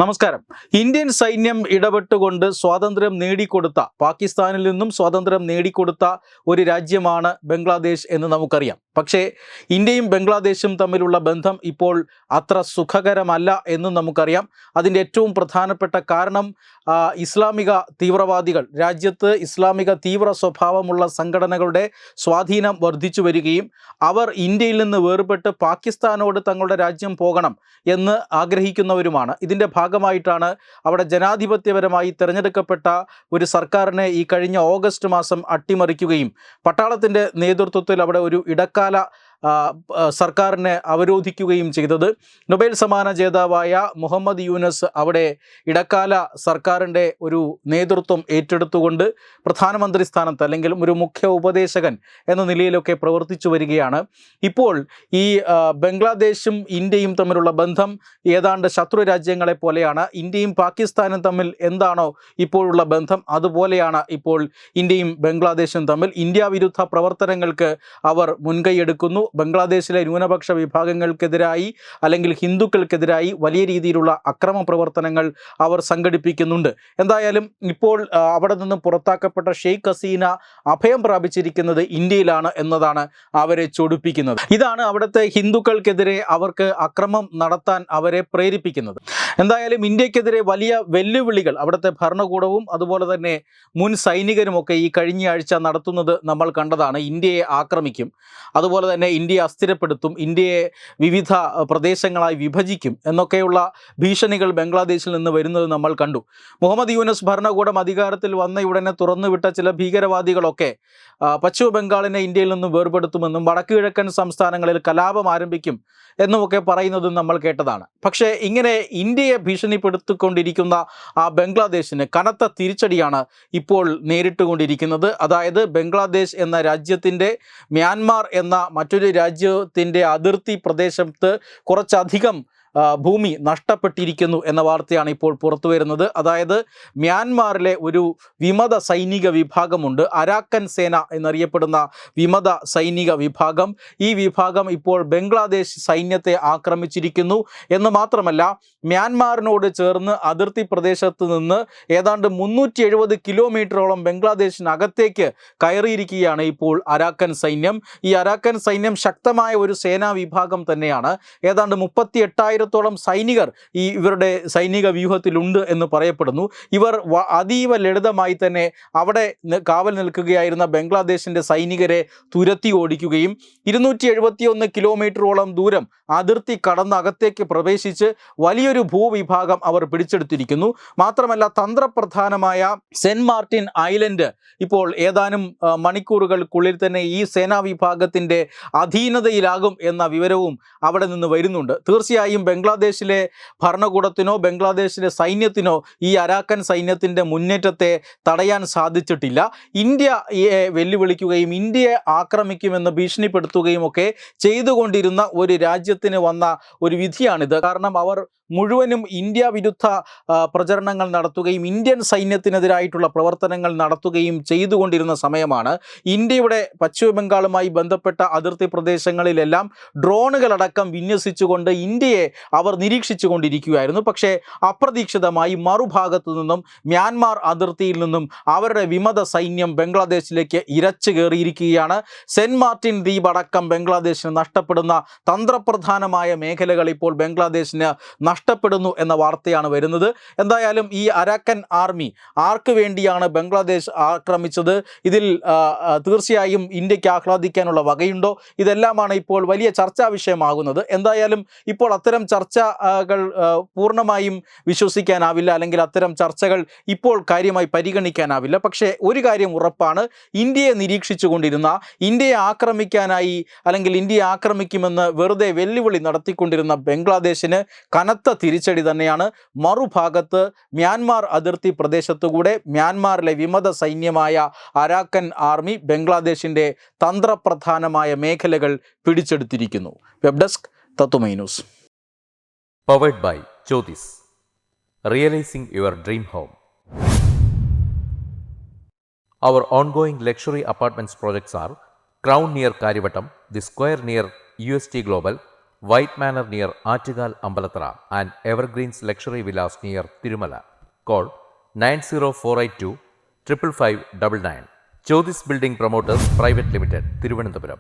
നമസ്കാരം. ഇന്ത്യൻ സൈന്യം ഇടപെട്ടുകൊണ്ട് സ്വാതന്ത്ര്യം നേടിക്കൊടുത്ത, പാകിസ്ഥാനിൽ നിന്നും സ്വാതന്ത്ര്യം നേടിക്കൊടുത്ത ഒരു രാജ്യമാണ് ബംഗ്ലാദേശ് എന്ന് നമുക്കറിയാം. പക്ഷേ ഇന്ത്യയും ബംഗ്ലാദേശും തമ്മിലുള്ള ബന്ധം ഇപ്പോൾ അത്ര സുഖകരമല്ല എന്നും നമുക്കറിയാം. അതിൻ്റെ ഏറ്റവും പ്രധാനപ്പെട്ട കാരണം ഇസ്ലാമിക തീവ്രവാദികൾ, രാജ്യത്ത് ഇസ്ലാമിക തീവ്ര സ്വഭാവമുള്ള സംഘടനകളുടെ സ്വാധീനം വർദ്ധിച്ചു വരികയും അവർ ഇന്ത്യയിൽ നിന്ന് വേർപെട്ട് പാകിസ്ഥാനോട് തങ്ങളുടെ രാജ്യം പോകണം എന്ന് ആഗ്രഹിക്കുന്നവരുമാണ്. ഇതിൻ്റെ ഭാഗമായിട്ടാണ് അവിടെ ജനാധിപത്യപരമായി തിരഞ്ഞെടുക്കപ്പെട്ട ഒരു സർക്കാരിനെ ഈ കഴിഞ്ഞ ഓഗസ്റ്റ് മാസം അട്ടിമറിക്കുകയും പട്ടാളത്തിൻ്റെ നേതൃത്വത്തിൽ അവിടെ ഒരു ഇടക്കാല സർക്കാരിനെ അവരോധിക്കുകയും ചെയ്തത്. നൊബേൽ സമ്മാന ജേതാവായ മുഹമ്മദ് യൂനസ് അവിടെ ഇടക്കാല സർക്കാരിൻ്റെ ഒരു നേതൃത്വം ഏറ്റെടുത്തുകൊണ്ട് പ്രധാനമന്ത്രി സ്ഥാനത്ത് അല്ലെങ്കിൽ ഒരു മുഖ്യ ഉപദേശകൻ എന്ന നിലയിലൊക്കെ പ്രവർത്തിച്ചു വരികയാണ്. ഇപ്പോൾ ഈ ബംഗ്ലാദേശും ഇന്ത്യയും തമ്മിലുള്ള ബന്ധം ഏതാണ്ട് ശത്രു രാജ്യങ്ങളെ പോലെയാണ്. ഇന്ത്യയും പാകിസ്ഥാനും തമ്മിൽ എന്താണോ ഇപ്പോഴുള്ള ബന്ധം, അതുപോലെയാണ് ഇപ്പോൾ ഇന്ത്യയും ബംഗ്ലാദേശും തമ്മിൽ. ഇന്ത്യ വിരുദ്ധ പ്രവർത്തനങ്ങൾക്ക് അവർ മുൻകൈയെടുക്കുന്നു. ബംഗ്ലാദേശിലെ ന്യൂനപക്ഷ വിഭാഗങ്ങൾക്കെതിരായി അല്ലെങ്കിൽ ഹിന്ദുക്കൾക്കെതിരായി വലിയ രീതിയിലുള്ള അക്രമ പ്രവർത്തനങ്ങൾ അവർ സംഘടിപ്പിക്കുന്നുണ്ട്. എന്തായാലും ഇപ്പോൾ അവിടെ നിന്ന് പുറത്താക്കപ്പെട്ട ഷെയ്ഖ് ഹസീന അഭയം പ്രാപിച്ചിരിക്കുന്നത് ഇന്ത്യയിലാണ് എന്നതാണ് അവരെ ചൊടിപ്പിക്കുന്നത്. ഇതാണ് അവിടുത്തെ ഹിന്ദുക്കൾക്കെതിരെ അവർക്ക് അക്രമം നടത്താൻ അവരെ പ്രേരിപ്പിക്കുന്നത്. എന്തായാലും ഇന്ത്യക്കെതിരെ വലിയ വെല്ലുവിളികൾ അവിടുത്തെ ഭരണകൂടവും അതുപോലെ തന്നെ മുൻ സൈനികരുമൊക്കെ ഈ കഴിഞ്ഞ ആഴ്ച നടത്തുന്നത് നമ്മൾ കണ്ടതാണ്. ഇന്ത്യയെ ആക്രമിക്കും, അതുപോലെ തന്നെ ഇന്ത്യയെ അസ്ഥിരപ്പെടുത്തും, ഇന്ത്യയെ വിവിധ പ്രദേശങ്ങളായി വിഭജിക്കും എന്നൊക്കെയുള്ള ഭീഷണികൾ ബംഗ്ലാദേശിൽ നിന്ന് വരുന്നത് നമ്മൾ കണ്ടു. മുഹമ്മദ് യൂനസ് ഭരണകൂടം അധികാരത്തിൽ വന്ന ഉടനെ തുറന്നുവിട്ട ചില ഭീകരവാദികളൊക്കെ പശ്ചിമ ബംഗാളിനെ ഇന്ത്യയിൽ നിന്ന് വേർപെടുത്തുമെന്നും വടക്കു കിഴക്കൻ സംസ്ഥാനങ്ങളിൽ കലാപം ആരംഭിക്കും എന്നുമൊക്കെ പറയുന്നതും നമ്മൾ കേട്ടതാണ്. പക്ഷേ ഇങ്ങനെ ഇന്ത്യയെ ഭീഷണിപ്പെടുത്തിക്കൊണ്ടിരിക്കുന്ന ആ ബംഗ്ലാദേശിന് കനത്ത തിരിച്ചടിയാണ് ഇപ്പോൾ നേരിട്ടുകൊണ്ടിരിക്കുന്നത്. അതായത് ബംഗ്ലാദേശ് എന്ന രാജ്യത്തിൻ്റെ മ്യാൻമാർ എന്ന മറ്റൊരു രാജ്യത്തിൻ്റെ അതിർത്തി പ്രദേശത്ത് കുറച്ചധികം ഭൂമി നഷ്ടപ്പെട്ടിരിക്കുന്നു എന്ന വാർത്തയാണ് ഇപ്പോൾ പുറത്തു വരുന്നത്. അതായത് മ്യാൻമാറിലെ ഒരു വിമത സൈനിക വിഭാഗമുണ്ട്, അരാക്കൻ സേന എന്നറിയപ്പെടുന്ന വിമത സൈനിക വിഭാഗം. ഈ വിഭാഗം ഇപ്പോൾ ബംഗ്ലാദേശ് സൈന്യത്തെ ആക്രമിച്ചിരിക്കുന്നു എന്ന് മാത്രമല്ല, മ്യാൻമാറിനോട് ചേർന്ന് അതിർത്തി പ്രദേശത്ത് നിന്ന് ഏതാണ്ട് 370 കിലോമീറ്ററോളം ബംഗ്ലാദേശിനകത്തേക്ക് കയറിയിരിക്കുകയാണ് ഇപ്പോൾ അരാക്കൻ സൈന്യം. ഈ അരാക്കൻ സൈന്യം ശക്തമായ ഒരു സേനാ വിഭാഗം തന്നെയാണ്. ഏതാണ്ട് 38,000 സൈനികർ ഇവരുടെ സൈനിക വ്യൂഹത്തിലുണ്ട് എന്ന് പറയപ്പെടുന്നു. ഇവർ അതീവ ലളിതമായി തന്നെ അവിടെ കാവൽ നിൽക്കുകയായിരുന്ന ബംഗ്ലാദേശിൻ്റെ സൈനികരെ തുരത്തി ഓടിക്കുകയും 271 കിലോമീറ്ററോളം ദൂരം അതിർത്തി കടന്ന് അകത്തേക്ക് പ്രവേശിച്ച് വലിയൊരു ഭൂവിഭാഗം അവർ പിടിച്ചെടുത്തിരിക്കുന്നു. മാത്രമല്ല, തന്ത്രപ്രധാനമായ സെന്റ് മാർട്ടിൻ ഐലൻഡ് ഇപ്പോൾ ഏതാനും മണിക്കൂറുകൾക്കുള്ളിൽ തന്നെ ഈ സേനാ വിഭാഗത്തിൻ്റെ അധീനതയിലാകും എന്ന വിവരവും അവിടെ നിന്ന് വരുന്നുണ്ട്. തീർച്ചയായും ബംഗ്ലാദേശിലെ ഭരണകൂടത്തിനോ ബംഗ്ലാദേശിലെ സൈന്യത്തിനോ ഈ അരാക്കൻ സൈന്യത്തിൻ്റെ മുന്നേറ്റത്തെ തടയാൻ സാധിച്ചിട്ടില്ല. ഇന്ത്യയെ വെല്ലുവിളിക്കുകയും ഇന്ത്യയെ ആക്രമിക്കുമെന്ന് ഭീഷണിപ്പെടുത്തുകയും ഒക്കെ ചെയ്തുകൊണ്ടിരുന്ന ഒരു രാജ്യത്തിന് വന്ന ഒരു വിധിയാണിത്. കാരണം അവർ മുഴുവനും ഇന്ത്യ വിരുദ്ധ പ്രചരണങ്ങൾ നടത്തുകയും ഇന്ത്യൻ സൈന്യത്തിനെതിരായിട്ടുള്ള പ്രവർത്തനങ്ങൾ നടത്തുകയും ചെയ്തുകൊണ്ടിരുന്ന സമയമാണ്. ഇന്ത്യയുടെ പശ്ചിമ ബംഗാളുമായി ബന്ധപ്പെട്ട അതിർത്തി പ്രദേശങ്ങളിലെല്ലാം ഡ്രോണുകളടക്കം വിന്യസിച്ചുകൊണ്ട് ഇന്ത്യയെ അവർ നിരീക്ഷിച്ചു കൊണ്ടിരിക്കുകയായിരുന്നു. പക്ഷേ അപ്രതീക്ഷിതമായി മറുഭാഗത്തു നിന്നും മ്യാൻമാർ അതിർത്തിയിൽ നിന്നും അവരുടെ വിമത സൈന്യം ബംഗ്ലാദേശിലേക്ക് ഇരച്ചു കയറിയിരിക്കുകയാണ്. സെന്റ് മാർട്ടിൻ ദ്വീപ് അടക്കം ബംഗ്ലാദേശിന് നഷ്ടപ്പെടുന്ന തന്ത്രപ്രധാനമായ മേഖലകൾ ഇപ്പോൾ ബംഗ്ലാദേശിന് നഷ്ടപ്പെടുന്നു എന്ന വാർത്തയാണ് വരുന്നത്. എന്തായാലും ഈ അരാക്കൻ ആർമി ആർക്ക് വേണ്ടിയാണ് ബംഗ്ലാദേശ് ആക്രമിച്ചത്? ഇതിൽ തീർച്ചയായും ഇന്ത്യക്ക് ആഹ്ലാദിക്കാനുള്ള വകയുണ്ടോ? ഇതെല്ലാമാണ് ഇപ്പോൾ വലിയ ചർച്ചാ വിഷയമാകുന്നത്. എന്തായാലും ഇപ്പോൾ അത്തരം ചർച്ചകൾ പൂർണ്ണമായും വിശ്വസിക്കാനാവില്ല, അല്ലെങ്കിൽ അത്തരം ചർച്ചകൾ ഇപ്പോൾ കാര്യമായി പരിഗണിക്കാനാവില്ല. പക്ഷേ ഒരു കാര്യം ഉറപ്പാണ്, ഇന്ത്യയെ നിരീക്ഷിച്ചു കൊണ്ടിരുന്ന, ഇന്ത്യയെ ആക്രമിക്കാനായി അല്ലെങ്കിൽ ഇന്ത്യയെ ആക്രമിക്കുമെന്ന് വെറുതെ വെല്ലുവിളി നടത്തിക്കൊണ്ടിരുന്ന ബംഗ്ലാദേശിന് കനത്ത തിരിച്ചടി തന്നെയാണ്. മറുഭാഗത്ത് മ്യാൻമാർ അതിർത്തി പ്രദേശത്തുകൂടെ മ്യാൻമാറിലെ വിമത സൈന്യമായ അരാക്കൻ ആർമി ബംഗ്ലാദേശിൻ്റെ തന്ത്രപ്രധാനമായ മേഖലകൾ പിടിച്ചെടുത്തിരിക്കുന്നു. വെബ് ഡെസ്ക് തത്തുമൈ news. Powered by Jyotis. Realizing your dream home. Our ongoing luxury apartments projects are Crown near Karivattam, The Square near UST Global, White Manor near Aatugal Ambalathara and Evergreens Luxury Villas near Tirumala. Call 90482 55599. Jyothis Building Promoters Private Limited, Thiruvananthapuram.